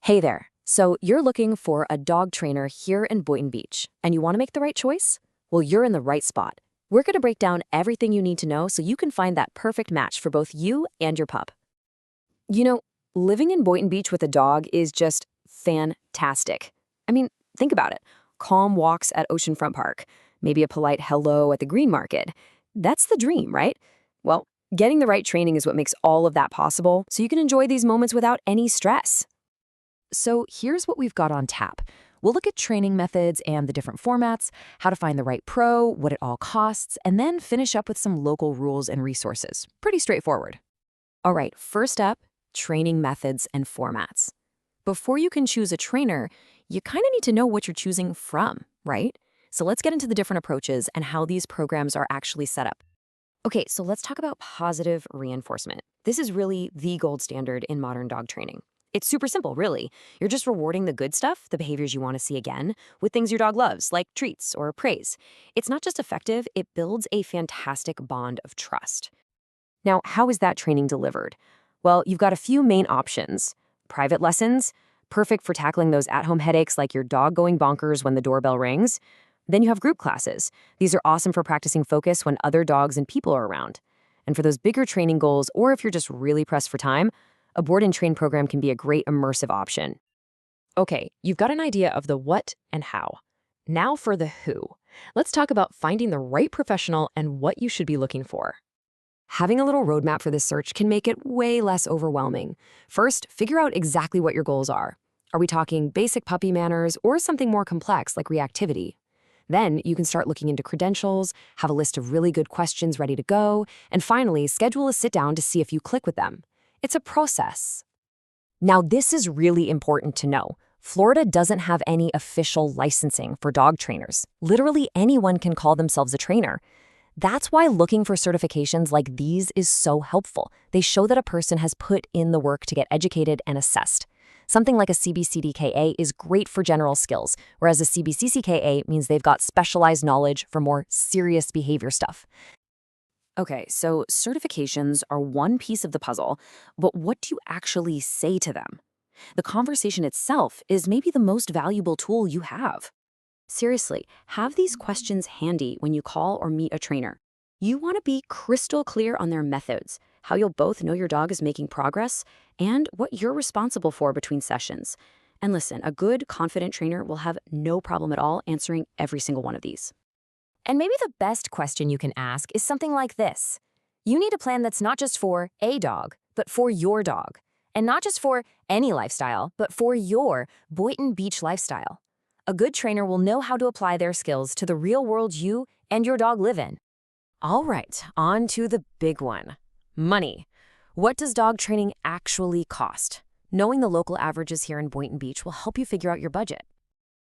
Hey there. So you're looking for a dog trainer here in Boynton Beach, and you want to make the right choice? Well, you're in the right spot. We're going to break down everything you need to know so you can find that perfect match for both you and your pup. You know, living in Boynton Beach with a dog is just fantastic. I mean, think about it. Calm walks at Oceanfront Park, maybe a polite hello at the Green Market. That's the dream, right? Well, getting the right training is what makes all of that possible, so you can enjoy these moments without any stress. So here's what we've got on tap. We'll look at training methods and the different formats, how to find the right pro, what it all costs, and then finish up with some local rules and resources. Pretty straightforward. All right, first up, training methods and formats. Before you can choose a trainer, you kind of need to know what you're choosing from, right? So let's get into the different approaches and how these programs are actually set up. Okay, so let's talk about positive reinforcement. This is really the gold standard in modern dog training. It's super simple, really. You're just rewarding the good stuff, the behaviors you want to see again, with things your dog loves, like treats or praise. It's not just effective, it builds a fantastic bond of trust. Now, how is that training delivered? Well, you've got a few main options. Private lessons, perfect for tackling those at-home headaches like your dog going bonkers when the doorbell rings. Then you have group classes. These are awesome for practicing focus when other dogs and people are around. And for those bigger training goals, or if you're just really pressed for time, a board and train program can be a great immersive option. Okay, you've got an idea of the what and how. Now for the who. Let's talk about finding the right professional and what you should be looking for. Having a little roadmap for this search can make it way less overwhelming. First, figure out exactly what your goals are. Are we talking basic puppy manners or something more complex like reactivity? Then you can start looking into credentials, have a list of really good questions ready to go, and finally, schedule a sit-down to see if you click with them. It's a process. Now, this is really important to know. Florida doesn't have any official licensing for dog trainers. Literally anyone can call themselves a trainer. That's why looking for certifications like these is so helpful. They show that a person has put in the work to get educated and assessed. Something like a CBCDKA is great for general skills, whereas a CBCCKA means they've got specialized knowledge for more serious behavior stuff. Okay, so certifications are one piece of the puzzle, but what do you actually say to them? The conversation itself is maybe the most valuable tool you have. Seriously, have these questions handy when you call or meet a trainer. You want to be crystal clear on their methods, how you'll both know your dog is making progress, and what you're responsible for between sessions. And listen, a good, confident trainer will have no problem at all answering every single one of these. And maybe the best question you can ask is something like this. You need a plan that's not just for a dog, but for your dog. And not just for any lifestyle, but for your Boynton Beach lifestyle. A good trainer will know how to apply their skills to the real world you and your dog live in. All right, on to the big one. Money. What does dog training actually cost? Knowing the local averages here in Boynton Beach will help you figure out your budget.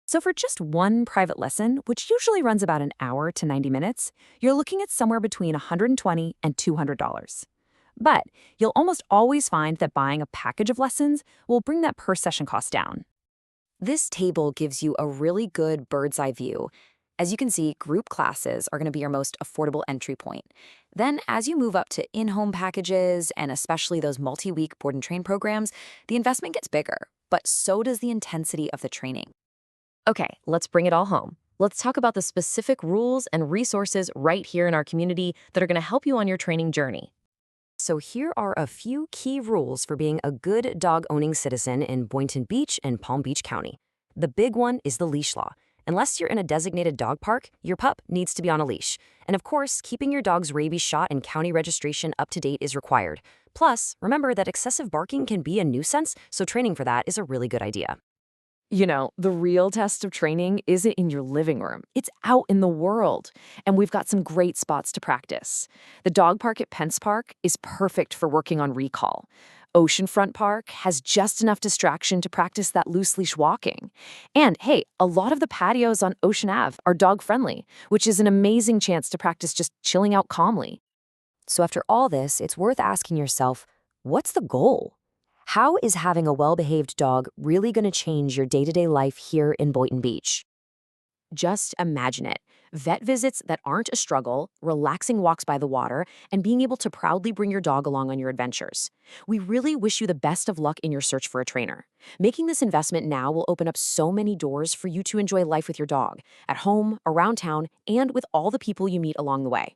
So for just one private lesson, which usually runs about an hour to 90 minutes, you're looking at somewhere between $120 and $200. But you'll almost always find that buying a package of lessons will bring that per session cost down. This table gives you a really good bird's eye view. As you can see, group classes are going to be your most affordable entry point. Then as you move up to in-home packages and especially those multi-week board and train programs, the investment gets bigger, but so does the intensity of the training. Okay, let's bring it all home. Let's talk about the specific rules and resources right here in our community that are going to help you on your training journey. So here are a few key rules for being a good dog-owning citizen in Boynton Beach and Palm Beach County. The big one is the leash law. Unless you're in a designated dog park, your pup needs to be on a leash. And of course, keeping your dog's rabies shot and county registration up to date is required. Plus, remember that excessive barking can be a nuisance, so training for that is a really good idea. You know, the real test of training isn't in your living room. It's out in the world. And we've got some great spots to practice. The dog park at Pence Park is perfect for working on recall. Oceanfront Park has just enough distraction to practice that loose leash walking. And hey, a lot of the patios on Ocean Ave are dog-friendly, which is an amazing chance to practice just chilling out calmly. So after all this, it's worth asking yourself, what's the goal? How is having a well-behaved dog really going to change your day-to-day life here in Boynton Beach? Just imagine it. Vet visits that aren't a struggle, relaxing walks by the water, and being able to proudly bring your dog along on your adventures. We really wish you the best of luck in your search for a trainer. Making this investment now will open up so many doors for you to enjoy life with your dog, at home, around town, and with all the people you meet along the way.